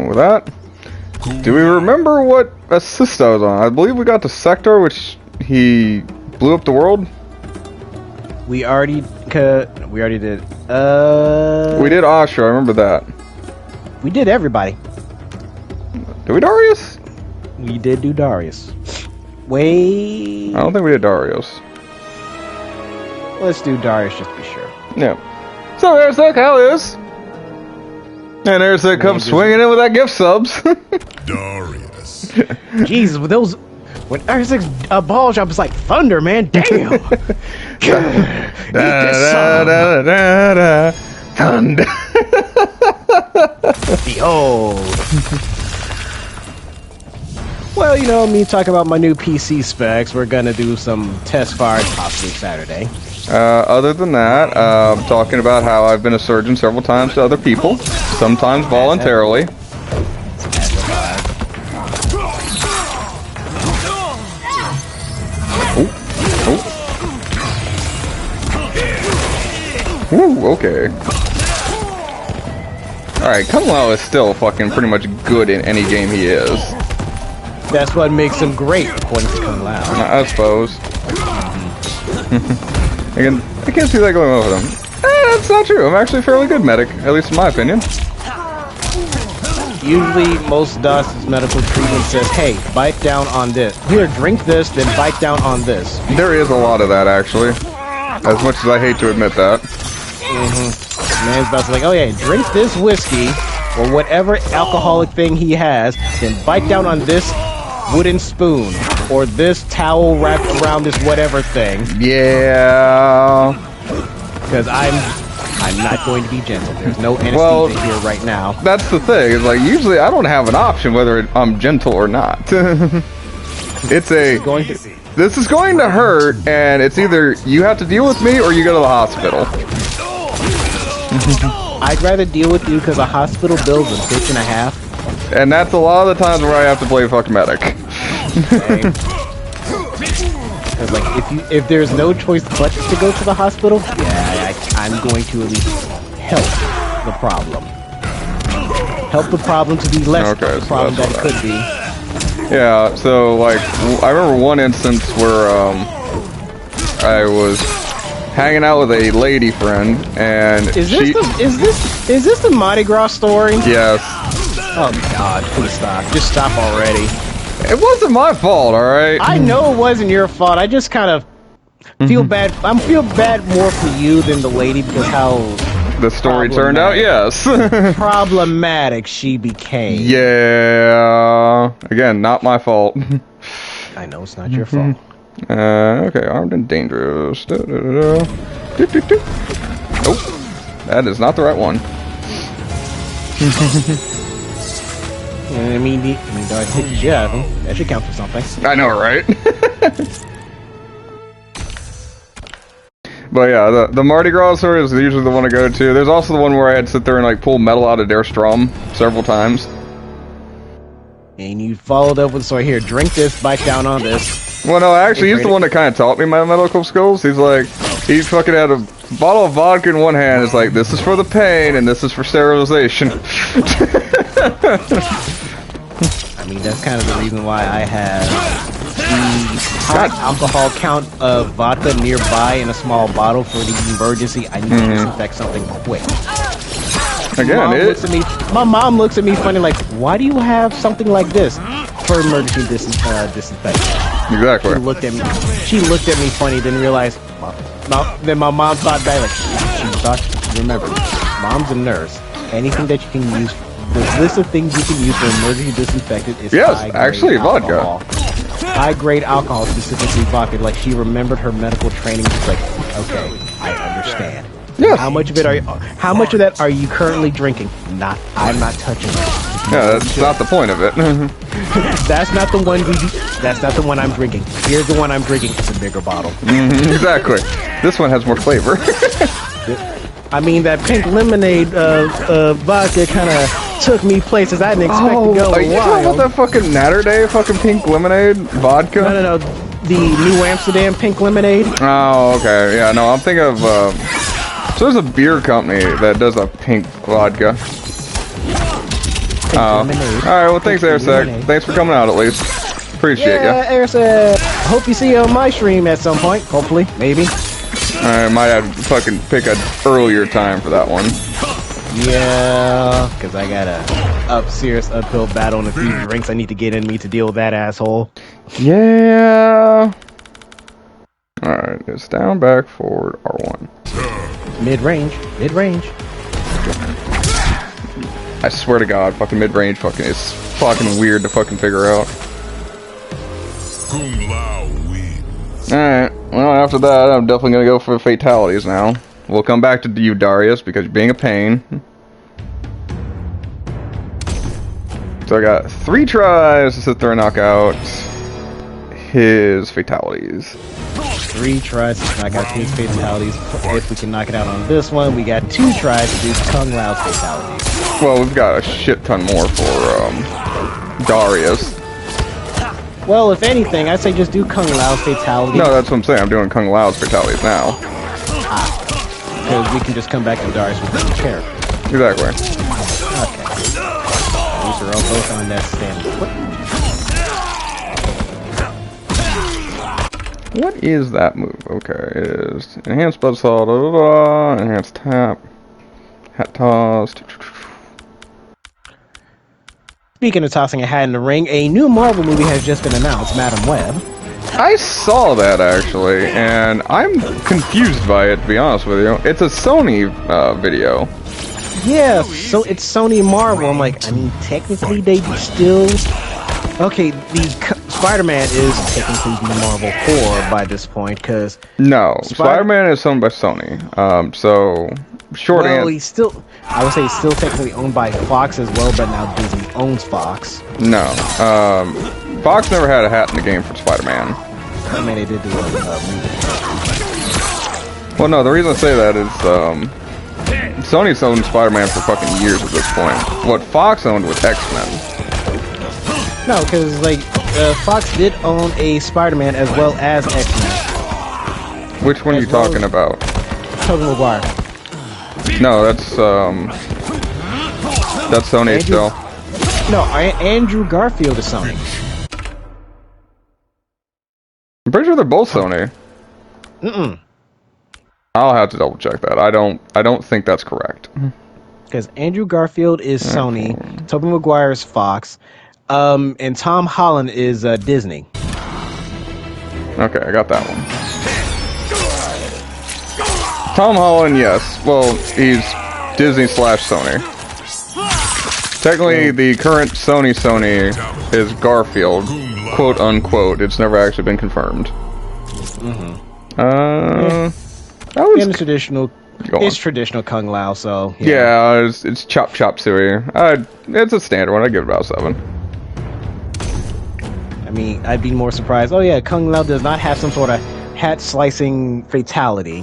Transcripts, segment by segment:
with that. Do we remember what assist I was on? I believe we got to Sector, which he blew up the world. We already did. We did Asha, I remember that. We did everybody. Did we Darius? We did do Darius. Wait. I don't think we did Darius. Let's do Darius just to be sure. Yeah. So there's that Callius. And there's that comes swinging in with that gift subs. Darius. Jesus, with those... When Isaac's ball jump is like thunder, man. Damn. Thunder. Behold. Well, you know, me talking about my new PC specs, we're gonna do some test fires possibly Saturday. Other than that, talking about how I've been a surgeon several times to other people, sometimes voluntarily. Ooh, okay. Alright, Kunlao is still fucking pretty much good in any game he is. That's what makes him great, according to Kunlao. I suppose. I can't see that going well with him. That's not true. I'm actually a fairly good medic, at least in my opinion. Usually, most DOS's medical treatment says, hey, bite down on this. Here, drink this, then bite down on this. There is a lot of that, actually. As much as I hate to admit that. Man's about to like, oh yeah, drink this whiskey, or whatever alcoholic thing he has, then bite down on this wooden spoon, or this towel wrapped around this whatever thing. Yeah. Because I'm not going to be gentle. There's no anesthesia here right now. That's the thing. It's like, usually I don't have an option whether I'm gentle or not. It's a... This is going to hurt, and it's either you have to deal with me or you go to the hospital. I'd rather deal with you because a hospital bill's a bitch and a half. And that's a lot of the times where I have to play fucking medic. Because like, if there's no choice but to go to the hospital, yeah, I'm going to at least help the problem. Help the problem to be less of the problem that it could be. Yeah, so like, I remember one instance where I was hanging out with a lady friend, and is this the Mardi Gras story? Yes. Oh God, please stop! Just stop already. It wasn't my fault, all right. I know it wasn't your fault. I just kind of feel bad. I feel bad more for you than the lady because how the story turned out. Yes. Problematic she became. Yeah. Again, not my fault. I know it's not your fault. Okay, armed and dangerous. Nope, that is not the right one. I mean, do I take the shit out of him? That should count for something. I know, right? But yeah, the Mardi Gras story is usually the one I go to. There's also the one where I had to sit there and like pull metal out of Der Strom several times. And you followed up with, so here, drink this, bite down on this. Well, no, actually, he's the one that kind of taught me my medical skills. He's like, he fucking had a bottle of vodka in one hand. It's like, this is for the pain, and this is for sterilization. I mean, that's kind of the reason why I have the high alcohol count of vodka nearby in a small bottle for the emergency. I need to disinfect something quick. Again, my mom looks at me funny like, why do you have something like this for emergency disinfection? Exactly. She looked at me funny, didn't realize. Then my mom thought back like, she thought, remember, mom's a nurse. Anything that you can use, the list of things you can use for emergency disinfectant is vodka. High grade alcohol, specifically vodka. Like, she remembered her medical training. She's like, okay, I understand. Yes. How much of that are you currently drinking? I'm not touching it. Yeah, that's not the point of it. That's not the one that's not the one I'm drinking. Here's the one I'm drinking. It's a bigger bottle. Exactly. This one has more flavor. I mean, that pink lemonade vodka kind of took me places I didn't expect to go. Are you talking about that fucking Natter Day fucking pink lemonade vodka? No. The New Amsterdam pink lemonade. Oh, okay. Yeah, no, I'm thinking of so there's a beer company that does a pink vodka. Alright, well thanks Airsack. Thanks for coming out at least. Appreciate ya. Yeah, Airsack. Hope you see you on my stream at some point. Hopefully, maybe. I might have to fucking pick an earlier time for that one. Yeah, because I got a serious uphill battle and a few drinks I need to get in me to deal with that asshole. Yeah. Alright, it's down, back, forward, R1. Mid-range. I swear to God, fucking mid-range fucking is fucking weird to fucking figure out. Kung Lao wins. Alright, well after that, I'm definitely gonna go for fatalities now. We'll come back to you, Darius, because you're being a pain. So I got 3 tries to sit there and knock out his fatalities. 3 tries to knock out his fatalities. If we can knock it out on this one, we got 2 tries to do Kung Lao's fatalities. Well, we've got a shit ton more for Darius. Well, if anything, I'd say just do Kung Lao's fatalities. No, that's what I'm saying. I'm doing Kung Lao's fatalities now. Because we can just come back to Darius with the character. Exactly. Okay. These are all both on that standard. What is that move? Okay, it is enhanced buzzsaw, da da da, enhanced tap, hat toss. Speaking of tossing a hat in the ring, a new Marvel movie has just been announced, Madam Web. I saw that actually, and I'm confused by it, to be honest with you. It's a Sony video. Yeah, so it's Sony Marvel. I'm like, I mean, technically they still... Okay, the Spider-Man is technically the Marvel core by this point, because... No, Spider-Man is owned by Sony. So, short answer... he's still... I would say he's still technically owned by Fox as well, but now Disney owns Fox. No, Fox never had a hat in the game for Spider-Man. I mean, they did do a movie. Well, no, the reason I say that is, Sony's owned Spider-Man for fucking years at this point. What Fox owned was X-Men. No, because, like, Fox did own a Spider-Man as well as X-Men. Which one are you talking about? Tobey Maguire. No, that's Sony still. No, Andrew Garfield is Sony. I'm pretty sure they're both Sony. Mm-mm. I'll have to double check that. I don't think that's correct. Because Andrew Garfield is Sony, Tobey Maguire is Fox, and Tom Holland is Disney. Okay, I got that one. Tom Holland, yes. Well, he's Disney / Sony. Technically, the current Sony is Garfield, quote unquote. It's never actually been confirmed. That was And it's traditional Kung Lao, so yeah, it's chop chop suey. It's a standard one. I give it about 7. I mean, I'd be more surprised. Oh yeah, Kung Lao does not have some sort of hat slicing fatality.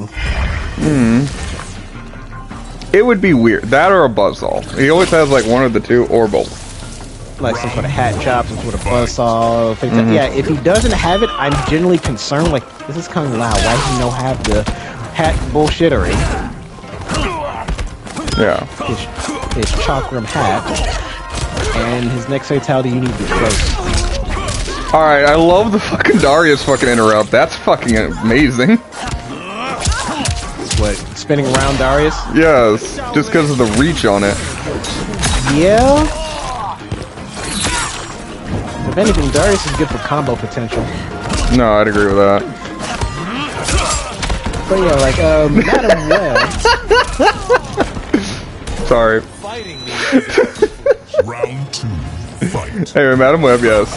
It would be weird. That or a buzzsaw. He always has like one of the two or both. Like some sort of hat chop, some sort of buzzsaw. Yeah, if he doesn't have it, I'm genuinely concerned. Like, this is Kung Lao. Why does he not have the hat bullshittery? Yeah. His chakram hat. And his next fatality, you need to close. Alright, I love the fucking Darius fucking interrupt. That's fucking amazing. What, spinning around Darius? Yes, just because of the reach on it. Yeah. If anything, Darius is good for combo potential. No, I'd agree with that. But yeah, like, Madam Web. Sorry. Round 2. Fight. Anyway, Madam Web, yes.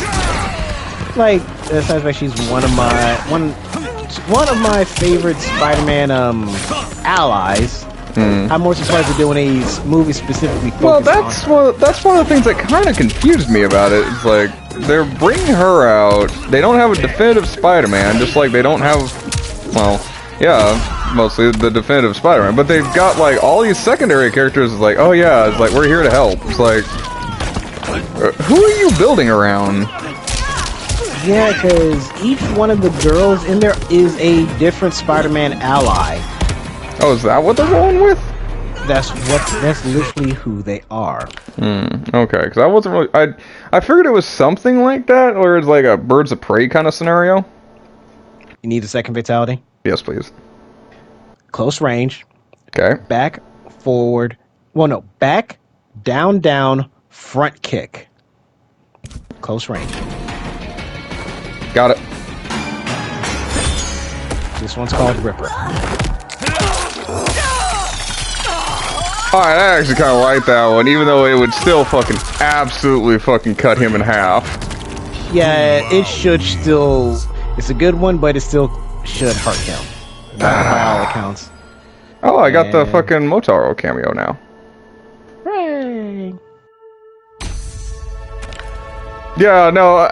Like, it sounds like she's one of my favorite Spider-Man allies. I'm more surprised they're doing a movie specifically focused on her. That's one of the things that kind of confused me about it. It's like they're bringing her out. They don't have a definitive Spider-Man, just like they don't have, well, yeah, mostly the definitive Spider-Man. But they've got like all these secondary characters. It's like, oh yeah, it's like we're here to help. It's like, who are you building around? Yeah, because each one of the girls in there is a different Spider-Man ally. Oh, is that what they're going with? That's literally who they are. Okay, because I wasn't really... I figured it was something like that, or it's like a Birds of Prey kind of scenario. You need a second fatality? Yes, please. Close range. Okay. Back, forward. Well, no. Back, down, down, front kick. Close range. Got it. This one's called Ripper. Alright, I actually kind of like that one, even though it would still fucking absolutely fucking cut him in half. Yeah, it should still... It's a good one, but it still should hurt him. By all accounts. Oh, I got the fucking Motaro cameo now. Hooray! Yeah, no,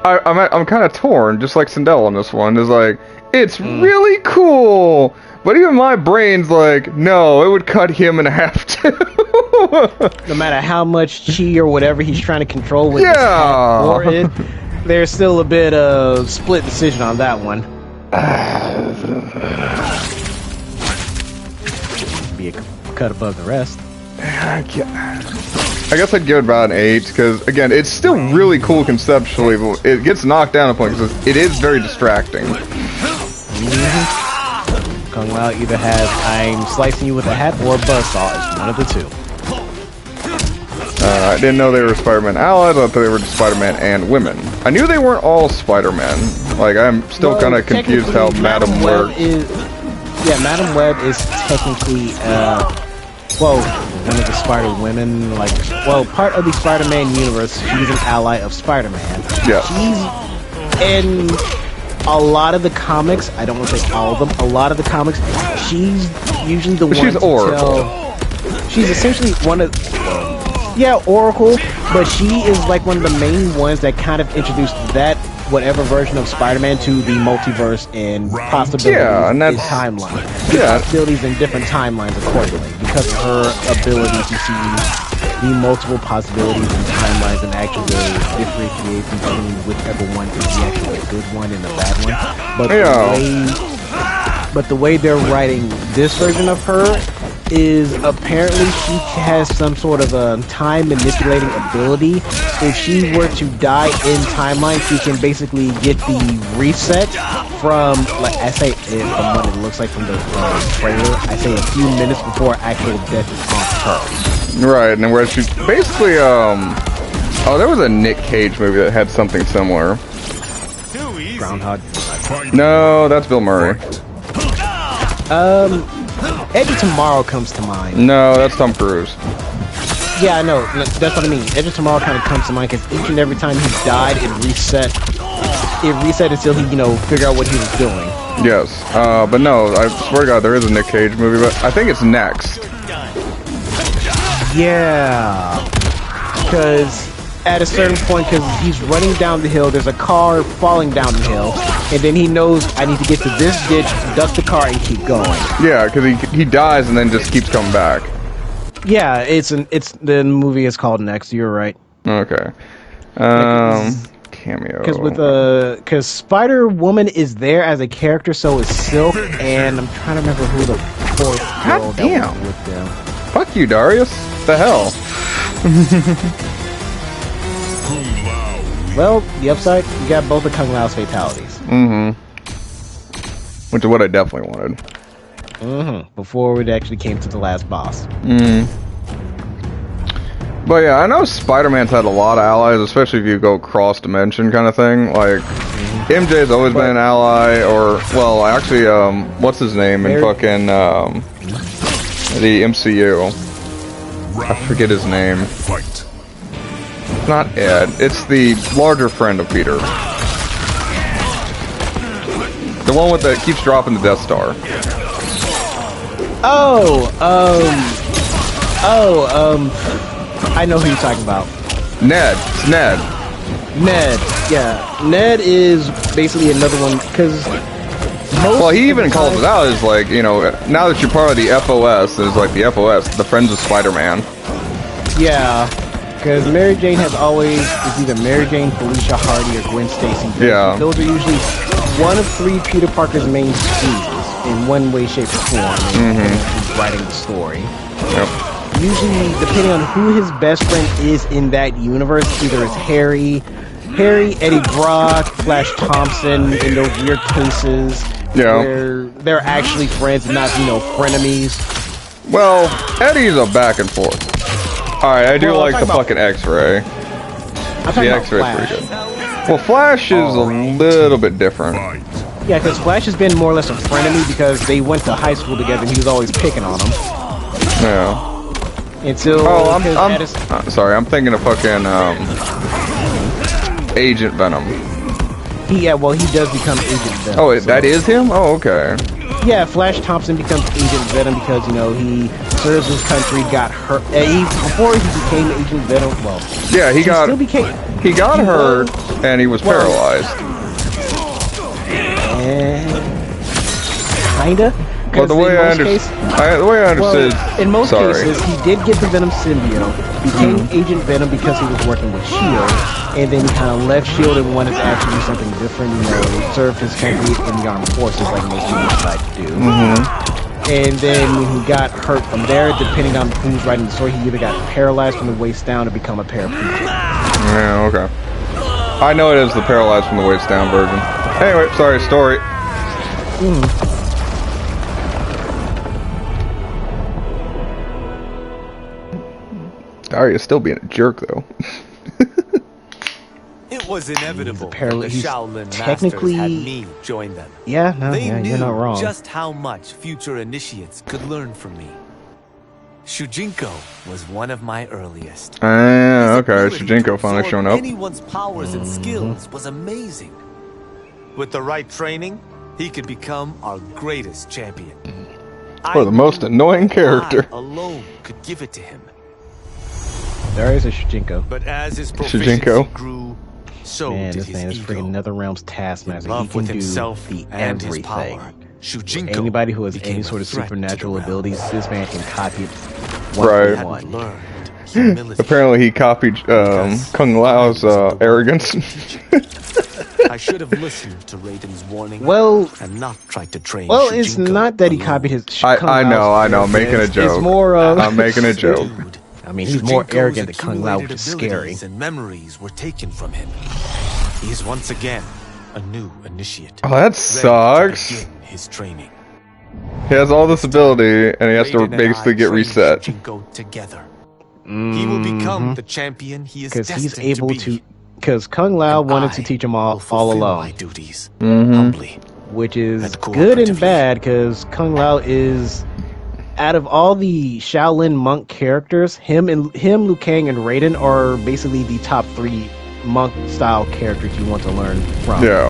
I'm kind of torn, just like Sindel on this one. Is like, it's really cool, but even my brain's like, no, it would cut him in half too. No matter how much chi or whatever he's trying to control with Yeah. or it, there's still a bit of split decision on that one. Be a cut above the rest. I guess I'd give it about an 8, because, again, it's still really cool conceptually, but it gets knocked down a point, because it is very distracting. Kung Lao either has I'm slicing you with a hat or a buzzsaw. It's one of the two. I didn't know they were Spider-Man allies, I thought they were Spider-Man and women. I knew they weren't all Spider-Man. Like, I'm still kind of confused how Madam Web is... Yeah, Madam Web is technically, well, one of the Spider-Women, like, well, part of the Spider-Man universe. She's an ally of Spider-Man. Yeah. She's in a lot of the comics, I don't want to say all of them, a lot of the comics, she's usually the one she's to Oracle. tell... She's essentially one of... Yeah, Oracle, but she is like one of the main ones that kind of introduced that whatever version of Spider-Man to the multiverse and possibilities and that's... in timeline. Possibilities in different timelines accordingly, because of her ability to see the multiple possibilities and timelines and actually differentiate between whichever one is the actual good one and the bad one. But the way they're writing this version of her is apparently she has some sort of a time manipulating ability. If she were to die in timeline, she can basically get the reset from, like I say, from what it looks like from the trailer. I say a few minutes before actual death is on her. Right, and where she basically, oh, there was a Nick Cage movie that had something similar. Groundhog. No, that's Bill Murray. Edge of Tomorrow comes to mind. No, that's Tom Cruise. Yeah, I know. That's what I mean. Edge of Tomorrow kind of comes to mind because each and every time he died, it reset. It reset until he, figure out what he was doing. Yes, but no, I swear to God, there is a Nick Cage movie, but I think it's next. Yeah, because at a certain point, because he's running down the hill, there's a car falling down the hill, and then he knows I need to get to this ditch, duck the car, and keep going. Yeah, because he dies and then just keeps coming back. Yeah, the movie is called Next. You're right. Okay. Cameo. Because Spider-Woman is there as a character, so is Silk, and I'm trying to remember who the fourth girl that was with them. Fuck you, Darius. What the hell? Well, the upside, you got both of Kung Lao's fatalities. Which is what I definitely wanted. Before it actually came to the last boss. But yeah, I know Spider-Man's had a lot of allies, especially if you go cross-dimension kind of thing. Like, MJ's always been an ally, or, well, actually, what's his name in fucking, the MCU? I forget his name. It's not Ed, it's the larger friend of Peter. The one with that keeps dropping the Death Star. I know who you're talking about. Ned. It's Ned. Ned. Yeah. Ned is basically another one, because well, he even calls it out as like, now that you're part of the FOS, it's like the FOS, the Friends of Spider-Man. Yeah. Because Mary Jane has always, it's either Mary Jane, Felicia Hardy, or Gwen Stacy. Yeah. Those are usually one of three Peter Parker's main squeezes. in one way, shape, or form. He's writing the story. Yep. Usually, depending on who his best friend is in that universe, either it's Harry, Eddie Brock, Flash Thompson in those weird cases where they're actually friends and not, frenemies. Well, Eddie's a back and forth. Alright, I do like the fucking X-ray. The X-ray's pretty good. Well, Flash is a little bit different. Yeah, because Flash has been more or less a frenemy because they went to high school together and he was always picking on him. Yeah. Until sorry, I'm thinking of fucking Agent Venom. He does become Agent Venom. Oh, that is him? Oh, okay. Yeah, Flash Thompson becomes Agent Venom because, he serves his country, got hurt. Before he became Agent Venom, he got hurt and he was paralyzed. Kinda. Well, the way I understood, in most cases, he did get the Venom symbiote, became Agent Venom because he was working with S.H.I.E.L.D., and then he kind of left S.H.I.E.L.D. and wanted to actually do something different, serve his country in the armed forces like most people decide to do. And then when he got hurt from there, depending on who's writing the story, he either got paralyzed from the waist down or become a paraplegic. Yeah, okay. I know it is the paralyzed from the waist down version. Anyway, sorry, story. Darius still being a jerk, though. It was inevitable that the Shaolin technically Masters had me join them. Yeah, They knew you're not wrong. just how much future initiates could learn from me. Shujinko was one of my earliest. Okay, Shujinko finally showing up. Anyone's powers and skills was amazing. With the right training, he could become our greatest champion. Or the most annoying character. I alone could give it to him. There is a Shujinko. But as his proficiency grew, so did this his man is ego. freaking NetherRealm's Taskmaster. In He love can with do himself the and his everything. power. Shujinko Anybody who has became any a sort of threat to supernatural the realm. abilities, this man can copy it. Right. Hadn't learned humility. Apparently he copied Kung Lao's arrogance. I should have listened to Raiden's warning and not tried to train Well, it's Shujinko not that he alone. copied his I know, making a joke. It's more I'm making a joke. Dude, I mean, he's more Shujinko's arrogant than Kung Lao, which is accumulated scary. abilities and memories were taken from him. He is once again a new initiate. Oh, that sucks. Ready to begin his training. He has all this ability, and he has to Raiden and basically I get trained reset. Shujinko together. He will become the champion he is Because destined he's able to be. Because Kung Lao And wanted I to teach him will all fulfill alone, my duties humbly. which is and good and cooperatively. bad. Because Kung Lao is, out of all the Shaolin monk characters, him, Liu Kang, and Raiden are basically the top 3 monk style characters you want to learn from. Yeah.